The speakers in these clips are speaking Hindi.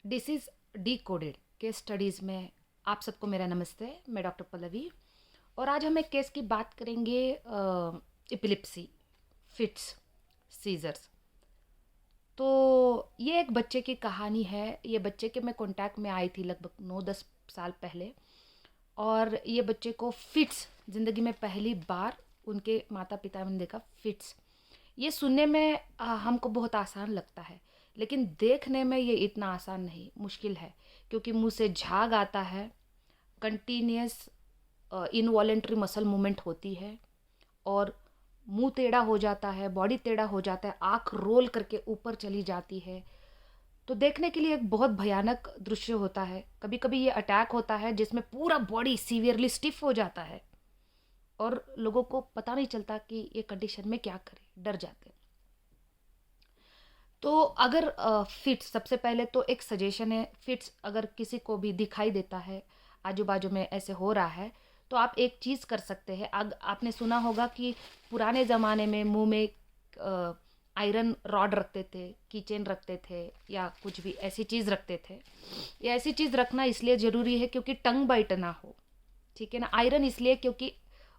This is D coded case studies में आप सबको मेरा नमस्ते। मैं डॉक्टर पल्लवी और आज हम एक केस की बात करेंगे, एपिलिप्सी, फिट्स, सीजर्स। तो ये एक बच्चे की कहानी है। ये बच्चे के मैं कांटेक्ट में आई थी लगभग 9-10 साल पहले और ये बच्चे को फिट्स ज़िंदगी में पहली बार उनके माता पिता ने देखा। फिट्स ये सुनने में हमको बहुत आसान लगता है, लेकिन देखने में ये इतना आसान नहीं, मुश्किल है। क्योंकि मुंह से झाग आता है, कंटिन्यूस इनवॉलेंट्री मसल मूवमेंट होती है और मुंह टेढ़ा हो जाता है, बॉडी टेढ़ा हो जाता है, आँख रोल करके ऊपर चली जाती है। तो देखने के लिए एक बहुत भयानक दृश्य होता है। कभी कभी ये अटैक होता है जिसमें पूरा बॉडी सीवियरली स्टिफ हो जाता है और लोगों को पता नहीं चलता कि ये कंडीशन में क्या करें, डर जाते हैं। तो अगर फिट्स, सबसे पहले तो एक सजेशन है, फिट्स अगर किसी को भी दिखाई देता है, आजू बाजू में ऐसे हो रहा है, तो आप एक चीज़ कर सकते हैं। आपने सुना होगा कि पुराने ज़माने में मुंह में आयरन रॉड रखते थे, कीचेन रखते थे या कुछ भी ऐसी चीज़ रखते थे। ये ऐसी चीज़ रखना इसलिए ज़रूरी है क्योंकि टंग बाइट ना हो, ठीक है ना। आयरन इसलिए क्योंकि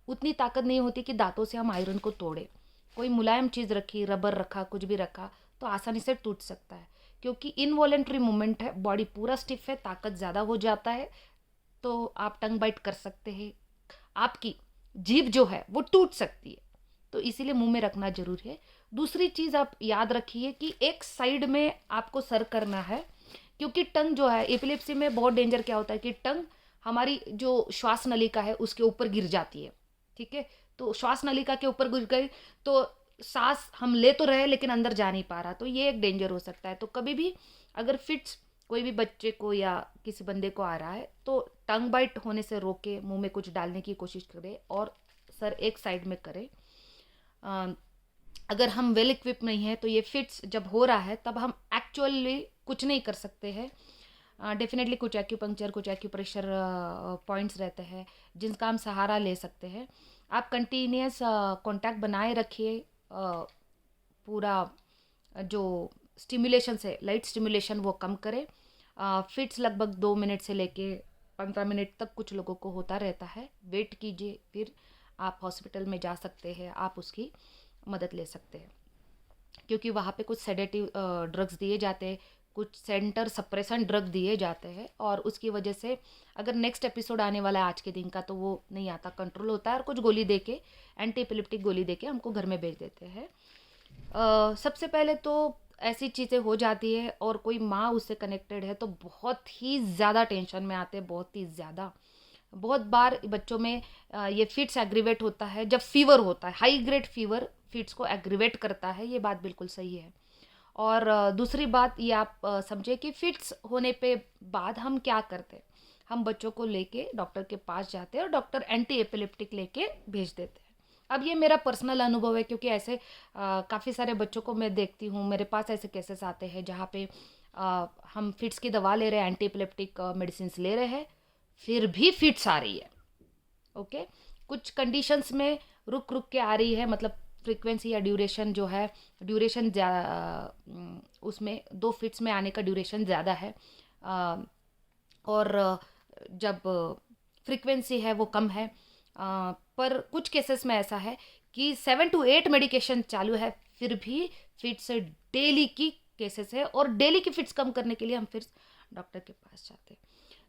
उतनी ताकत नहीं होती कि दांतों से हम आयरन को तोड़े। कोई मुलायम चीज़ रखी, रबर रखा, कुछ भी रखा, तो आसानी से टूट सकता है क्योंकि इनवॉलेंट्री मूवमेंट है, बॉडी पूरा स्टिफ है, ताकत ज़्यादा हो जाता है, तो आप टंग बाइट कर सकते हैं। आपकी जीभ जो है वो टूट सकती है, तो इसीलिए मुंह में रखना जरूरी है। दूसरी चीज़ आप याद रखिए कि एक साइड में आपको सर करना है, क्योंकि टंग जो है, एपिलेप्सी में बहुत डेंजर क्या होता है कि टंग हमारी जो श्वास नलिका है उसके ऊपर गिर जाती है, ठीक है। तो श्वास नलिका के ऊपर गिर गई तो सांस हम ले तो रहे लेकिन अंदर जा नहीं पा रहा, तो ये एक डेंजर हो सकता है। तो कभी भी अगर फिट्स कोई भी बच्चे को या किसी बंदे को आ रहा है तो टंग बाइट होने से रोके, मुंह में कुछ डालने की कोशिश करे और सर एक साइड में करे। अगर हम वेल इक्विप नहीं है तो ये फिट्स जब हो रहा है तब हम एक्चुअली कुछ नहीं कर सकते हैं। डेफिनेटली कुछ एक्यूपंक्चर, कुछ एक्यूप्रेशर पॉइंट्स रहते हैं जिनका हम सहारा ले सकते हैं। आप कंटिन्यूस कांटेक्ट बनाए रखिए। पूरा जो स्टिमुलेशन से, लाइट स्टिमुलेशन वो कम करें। फिट्स लगभग 2 मिनट से लेके 15 मिनट तक कुछ लोगों को होता रहता है। वेट कीजिए, फिर आप हॉस्पिटल में जा सकते हैं, आप उसकी मदद ले सकते हैं क्योंकि वहाँ पे कुछ सेडेटिव ड्रग्स दिए जाते हैं, कुछ सेंटर सप्रेशन ड्रग दिए जाते हैं और उसकी वजह से अगर नेक्स्ट एपिसोड आने वाला है आज के दिन का तो वो नहीं आता, कंट्रोल होता है और कुछ गोली दे के, एंटी एपिलेप्टिक गोली दे के हमको घर में भेज देते हैं। सबसे पहले तो ऐसी चीज़ें हो जाती है और कोई माँ उससे कनेक्टेड है तो बहुत ही ज़्यादा टेंशन में आते हैं, बहुत ही ज़्यादा। बहुत बार बच्चों में ये फिट्स एग्रीवेट होता है जब फीवर होता है, हाई ग्रेड फीवर फिट्स को एग्रीवेट करता है, ये बात बिल्कुल सही है। और दूसरी बात ये आप समझे कि फिट्स होने पे बाद हम क्या करते हैं। हम बच्चों को लेके डॉक्टर के पास जाते हैं और डॉक्टर एंटी एपिलेप्टिक लेके भेज देते हैं। अब ये मेरा पर्सनल अनुभव है क्योंकि ऐसे काफ़ी सारे बच्चों को मैं देखती हूँ, मेरे पास ऐसे केसेस आते हैं जहाँ पे हम फिट्स की दवा ले रहे हैं, एंटी एपिलेप्टिक मेडिसिन ले रहे हैं, फिर भी फिट्स आ रही है। ओके, कुछ कंडीशंस में रुक रुक के आ रही है, मतलब फ्रीक्वेंसी या ड्यूरेशन जो है, ड्यूरेशन उसमें 2 फिट्स में आने का ड्यूरेशन ज़्यादा है और जब फ्रीक्वेंसी है वो कम है। पर कुछ केसेस में ऐसा है कि 7 to 8 मेडिकेशन चालू है, फिर भी फिट्स डेली की केसेस है और डेली की फिट्स कम करने के लिए हम फिर डॉक्टर के पास जाते हैं।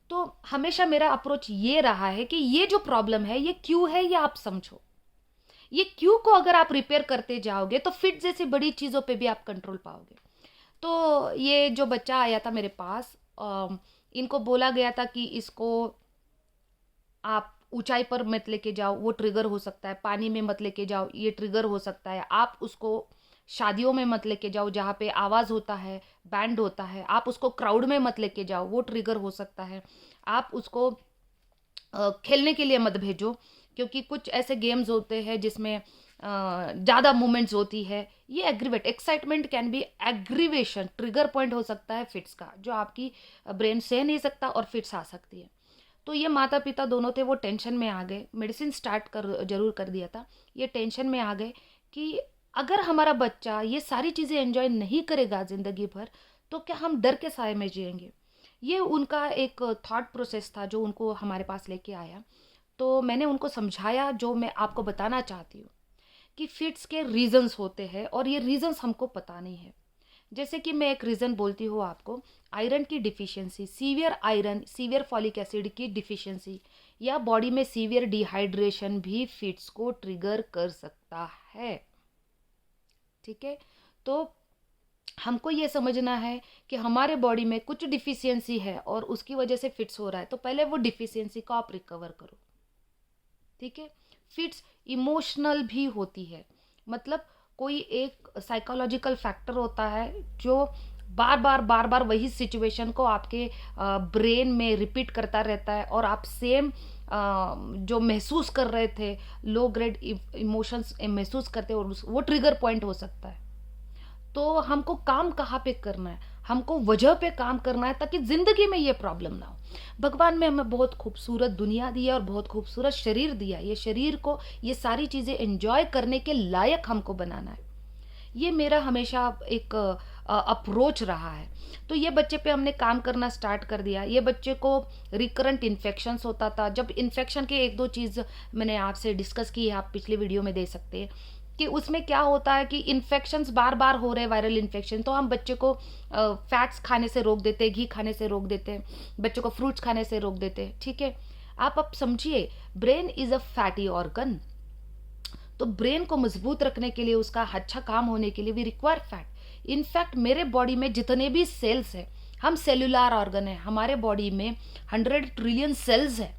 तो हमेशा मेरा अप्रोच ये रहा है कि ये जो प्रॉब्लम है ये क्यों है, ये आप समझो। ये क्यों को अगर आप रिपेयर करते जाओगे तो फिट जैसी बड़ी चीज़ों पे भी आप कंट्रोल पाओगे। तो ये जो बच्चा आया था मेरे पास, इनको बोला गया था कि इसको आप ऊंचाई पर मत लेके जाओ, वो ट्रिगर हो सकता है। पानी में मत लेके जाओ, ये ट्रिगर हो सकता है। आप उसको शादियों में मत लेके जाओ जहाँ पे आवाज़ होता है, बैंड होता है। आप उसको क्राउड में मत लेके जाओ, वो ट्रिगर हो सकता है। आप उसको खेलने के लिए मत भेजो क्योंकि कुछ ऐसे गेम्स होते हैं जिसमें ज़्यादा मूवमेंट्स होती है। ये aggravate, excitement can be aggravation, trigger point हो सकता है फिट्स का, जो आपकी ब्रेन सह नहीं सकता और फिट्स आ सकती है। तो ये माता पिता दोनों थे, वो टेंशन में आ गए। मेडिसिन स्टार्ट कर जरूर कर दिया था, ये टेंशन में आ गए कि अगर हमारा बच्चा ये सारी चीज़ें एंजॉय नहीं करेगा ज़िंदगी भर तो क्या हम डर के साए में जिएंगे। ये उनका एक थॉट प्रोसेस था जो उनको हमारे पास लेके आया। तो मैंने उनको समझाया जो मैं आपको बताना चाहती हूँ, कि फिट्स के रीज़न्स होते हैं और ये रीज़न्स हमको पता नहीं है। जैसे कि मैं एक रीज़न बोलती हूँ आपको, आयरन की deficiency, severe iron, severe folic acid की डिफिशियंसी या बॉडी में सीवियर डिहाइड्रेशन भी फिट्स को ट्रिगर कर सकता है। ठीक है, तो हमको ये समझना है कि हमारे बॉडी में कुछ डिफिशियंसी है और उसकी वजह से फिट्स हो रहा है, तो पहले वो डिफिशियंसी को आप रिकवर करो। ठीक है, फिट्स इमोशनल भी होती है, मतलब कोई एक साइकोलॉजिकल फैक्टर होता है जो बार बार वही सिचुएशन को आपके ब्रेन में रिपीट करता रहता है और आप सेम जो महसूस कर रहे थे, लो ग्रेड इमोशंस महसूस करते हैं और वो ट्रिगर पॉइंट हो सकता है। तो हमको काम कहाँ पे करना है, हमको वजह पे काम करना है ताकि जिंदगी में ये प्रॉब्लम ना हो। भगवान ने हमें बहुत खूबसूरत दुनिया दी है और बहुत खूबसूरत शरीर दिया है। ये शरीर को ये सारी चीज़ें एंजॉय करने के लायक हमको बनाना है। ये मेरा हमेशा एक अप्रोच रहा है। तो ये बच्चे पे हमने काम करना स्टार्ट कर दिया। ये बच्चे को रिकरेंट इन्फेक्शंस होता था। जब इन्फेक्शन के एक दो चीज़ मैंने आपसे डिस्कस की है, आप पिछले वीडियो में दे सकते हैं कि उसमें क्या होता है कि इन्फेक्शंस बार बार हो रहे हैं, वायरल इन्फेक्शन, तो हम बच्चे को फैट्स खाने से रोक देते हैं, घी खाने से रोक देते हैं, बच्चों को फ्रूट्स खाने से रोक देते हैं। ठीक है, आप अब समझिए, brain is a fatty organ, तो ब्रेन को मजबूत रखने के लिए, उसका अच्छा काम होने के लिए वी रिक्वायर फैट। इनफैक्ट मेरे बॉडी में जितने भी सेल्स हैं, हम सेलुलर ऑर्गन है, हमारे बॉडी में 100 ट्रिलियन सेल्स है,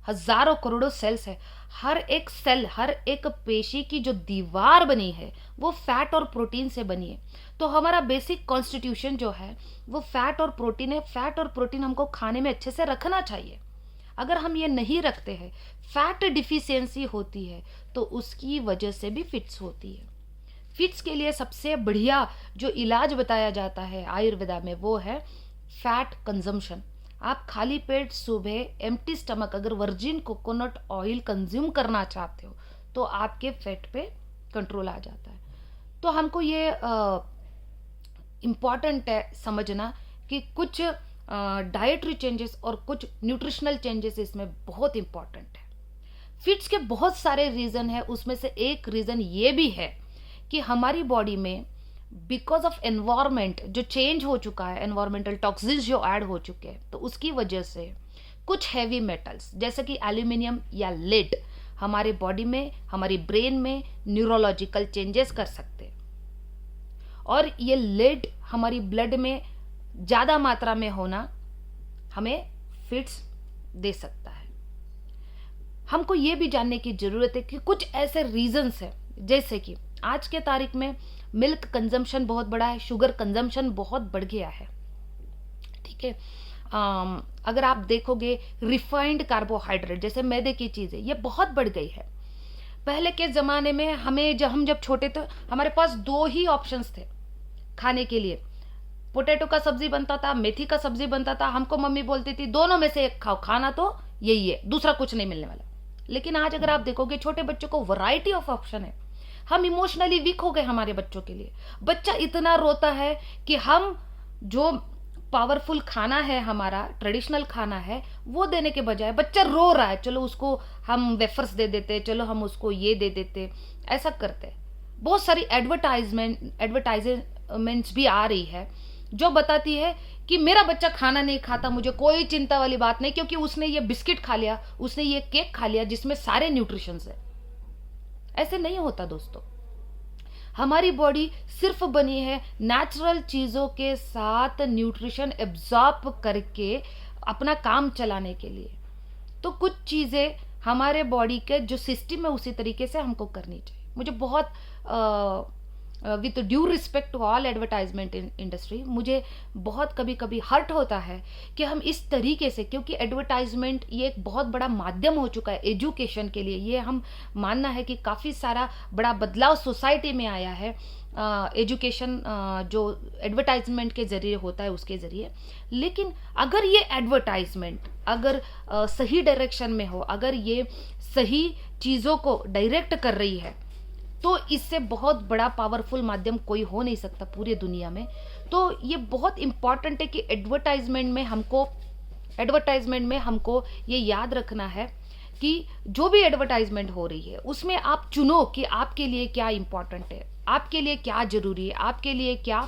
हजारों करोड़ों सेल्स है। हर एक सेल, हर एक पेशी की जो दीवार बनी है वो फैट और प्रोटीन से बनी है। तो हमारा बेसिक कॉन्स्टिट्यूशन जो है वो फैट और प्रोटीन है। फैट और प्रोटीन हमको खाने में अच्छे से रखना चाहिए। अगर हम ये नहीं रखते हैं, फैट डिफिशियंसी होती है, तो उसकी वजह से भी फिट्स होती है। फिट्स के लिए सबसे बढ़िया जो इलाज बताया जाता है आयुर्वेदा में वो है फैट कंजम्पशन। आप खाली पेट सुबह एम्प्टी स्टमक अगर वर्जिन कोकोनट ऑयल कंज्यूम करना चाहते हो तो आपके फैट पे कंट्रोल आ जाता है। तो हमको ये इम्पॉर्टेंट है समझना कि कुछ डाइटरी चेंजेस और कुछ न्यूट्रिशनल चेंजेस इसमें बहुत इंपॉर्टेंट है। फिट्स के बहुत सारे रीज़न है, उसमें से एक रीज़न ये भी है कि हमारी बॉडी में बिकॉज ऑफ एनवायरमेंट जो चेंज हो चुका है, एनवायरमेंटल टॉक्सिन्स जो ऐड हो चुके हैं, तो उसकी वजह से कुछ हैवी मेटल्स जैसे कि एल्यूमिनियम या लेड हमारे बॉडी में, हमारी ब्रेन में न्यूरोलॉजिकल चेंजेस कर सकते हैं। और ये लेड हमारी ब्लड में ज़्यादा मात्रा में होना हमें फिट्स दे सकता है। हमको ये भी जानने की ज़रूरत है कि कुछ ऐसे रीजंस हैं, जैसे कि आज के तारीख में मिल्क कंजम्पशन बहुत बड़ा है, शुगर कंजम्पशन बहुत बढ़ गया है। ठीक है, अगर आप देखोगे रिफाइंड कार्बोहाइड्रेट जैसे मैदे की चीज़ें ये बहुत बढ़ गई है। पहले के ज़माने में हम जब छोटे थे हमारे पास दो ही ऑप्शंस थे खाने के लिए, पोटैटो का सब्जी बनता था, मेथी का सब्जी बनता था। हमको मम्मी बोलती थी दोनों में से एक खाओ, खाना तो यही है, दूसरा कुछ नहीं मिलने वाला। लेकिन आज अगर आप देखोगे छोटे बच्चों को वैरायटी ऑफ ऑप्शन है। हम इमोशनली वीक हो गए हमारे बच्चों के लिए। बच्चा इतना रोता है कि हम जो पावरफुल खाना है, हमारा ट्रेडिशनल खाना है, वो देने के बजाय बच्चा रो रहा है, चलो उसको हम वेफर्स दे देते, चलो हम उसको ये दे देते, ऐसा करते। बहुत सारी एडवर्टाइजमेंट्स भी आ रही है जो बताती है कि मेरा बच्चा खाना नहीं खाता, मुझे कोई चिंता वाली बात नहीं, क्योंकि उसने ये बिस्किट खा लिया, उसने ये केक खा लिया जिसमें सारे न्यूट्रिशंस है। ऐसे नहीं होता दोस्तों। हमारी बॉडी सिर्फ बनी है नेचुरल चीज़ों के साथ न्यूट्रिशन एब्जॉर्ब करके अपना काम चलाने के लिए। तो कुछ चीज़ें हमारे बॉडी के जो सिस्टम है उसी तरीके से हमको करनी चाहिए। मुझे बहुत with due respect to all advertisement industry, मुझे बहुत कभी कभी हर्ट होता है कि हम इस तरीके से, क्योंकि एडवर्टाइजमेंट ये एक बहुत बड़ा माध्यम हो चुका है एजुकेशन के लिए। ये हम मानना है कि काफ़ी सारा बड़ा बदलाव सोसाइटी में आया है एजुकेशन जो एडवर्टाइजमेंट के ज़रिए होता है उसके ज़रिए। लेकिन अगर ये एडवर्टाइजमेंट अगर सही डायरेक्शन में हो, अगर ये सही चीज़ों को डायरेक्ट कर रही है, तो इससे बहुत बड़ा पावरफुल माध्यम कोई हो नहीं सकता पूरी दुनिया में। तो ये बहुत इम्पॉर्टेंट है कि एडवर्टाइजमेंट में हमको ये याद रखना है कि जो भी एडवर्टाइजमेंट हो रही है उसमें आप चुनो कि आपके लिए क्या इम्पॉर्टेंट है, आपके लिए क्या जरूरी है, आपके लिए क्या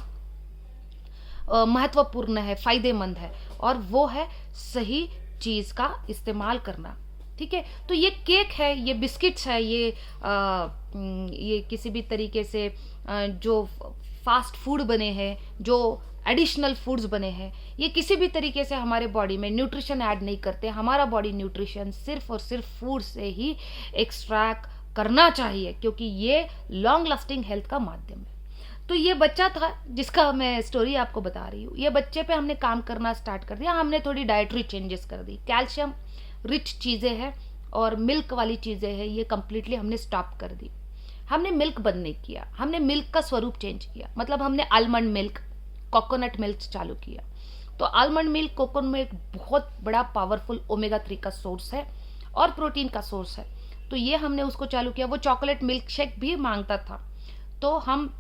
महत्वपूर्ण है, फायदेमंद है, और वो है सही चीज का इस्तेमाल करना। ठीक है, तो ये केक है, ये बिस्किट्स है, ये किसी भी तरीके से जो फास्ट फूड बने हैं, जो एडिशनल फूड्स बने हैं, ये किसी भी तरीके से हमारे बॉडी में न्यूट्रिशन ऐड नहीं करते। हमारा बॉडी न्यूट्रिशन सिर्फ और सिर्फ फूड से ही एक्सट्रैक्ट करना चाहिए, क्योंकि ये लॉन्ग लास्टिंग हेल्थ का माध्यम है। तो ये बच्चा था जिसका मैं स्टोरी आपको बता रही हूँ। ये बच्चे पे हमने काम करना स्टार्ट कर दिया, हमने थोड़ी डाइटरी चेंजेस कर दी, कैल्शियम रिच चीज़ें हैं और मिल्क वाली चीज़ें हैं, ये कम्प्लीटली हमने स्टॉप कर दी। हमने मिल्क बंद नहीं किया, हमने मिल्क का स्वरूप चेंज किया, मतलब हमने आलमंड मिल्क, कोकोनट मिल्क चालू किया। तो आलमंड मिल्क, कोकोनट मिल्क बहुत बड़ा पावरफुल ओमेगा 3 का सोर्स है और प्रोटीन का सोर्स है, तो ये हमने उसको चालू किया। वो चॉकलेट मिल्क शेक भी मांगता था, तो हम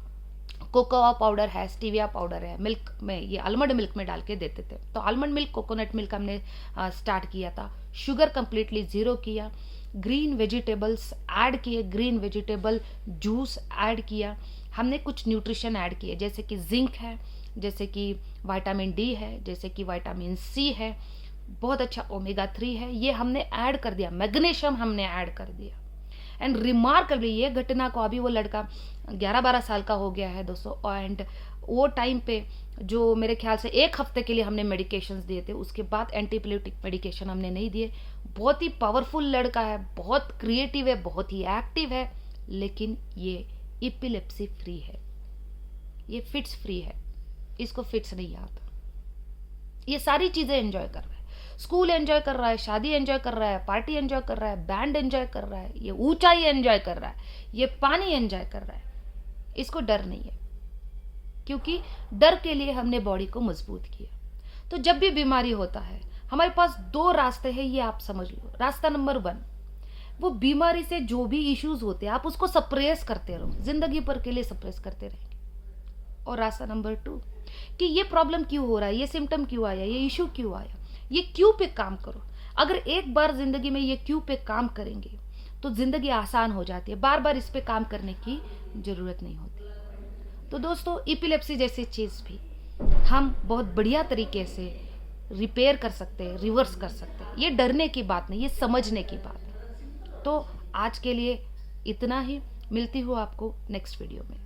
कोकोआ पाउडर है, स्टीविया पाउडर है, मिल्क में, ये आलमंड मिल्क में डाल के देते थे। तो आलमंड मिल्क, कोकोनट मिल्क हमने स्टार्ट किया था। शुगर कंप्लीटली ज़ीरो किया, ग्रीन वेजिटेबल्स ऐड किए, ग्रीन वेजिटेबल जूस ऐड किया, हमने कुछ न्यूट्रिशन ऐड किए, जैसे कि जिंक है, जैसे कि विटामिन डी है, जैसे कि विटामिन सी है, बहुत अच्छा ओमेगा 3 है, ये हमने ऐड कर दिया। मैग्नीशियम हमने ऐड कर दिया। एंड रिमार्केबली ये घटना को, अभी वो लड़का 11-12 साल का हो गया है दोस्तों, एंड वो टाइम पे जो मेरे ख्याल से 1 हफ्ते के लिए हमने मेडिकेशंस दिए थे, उसके बाद एंटीपिलेटिक मेडिकेशन हमने नहीं दिए। बहुत ही पावरफुल लड़का है, बहुत क्रिएटिव है, बहुत ही एक्टिव है, लेकिन ये एपिलेप्सी फ्री है, ये फिट्स फ्री है, इसको फिट्स नहीं आता। ये सारी चीज़ें एंजॉय कर रहा है, स्कूल एंजॉय कर रहा है, शादी एंजॉय कर रहा है, पार्टी एंजॉय कर रहा है, बैंड एंजॉय कर रहा है, ये ऊंचाई एंजॉय कर रहा है, ये पानी एंजॉय कर रहा है। इसको डर नहीं है, क्योंकि डर के लिए हमने बॉडी को मजबूत किया। तो जब भी बीमारी होता है, हमारे पास 2 रास्ते हैं, ये आप समझ लो। रास्ता नंबर 1, वो बीमारी से जो भी इश्यूज होते हैं आप उसको सप्रेस करते रहो, जिंदगी भर के लिए सप्रेस करते रहेंगे। और रास्ता नंबर 2, कि ये प्रॉब्लम क्यों हो रहा है, ये सिम्टम क्यों आया, ये इशू क्यों आया, ये क्यों पे काम करो। अगर एक बार जिंदगी में ये क्यों पे काम करेंगे तो जिंदगी आसान हो जाती है, बार बार इस पे काम करने की जरूरत नहीं होती। तो दोस्तों, एपिलेप्सी जैसी चीज भी हम बहुत बढ़िया तरीके से रिपेयर कर सकते हैं, रिवर्स कर सकते हैं। ये डरने की बात नहीं, ये समझने की बात है। तो आज के लिए इतना ही, मिलती हूँ आपको नेक्स्ट वीडियो में।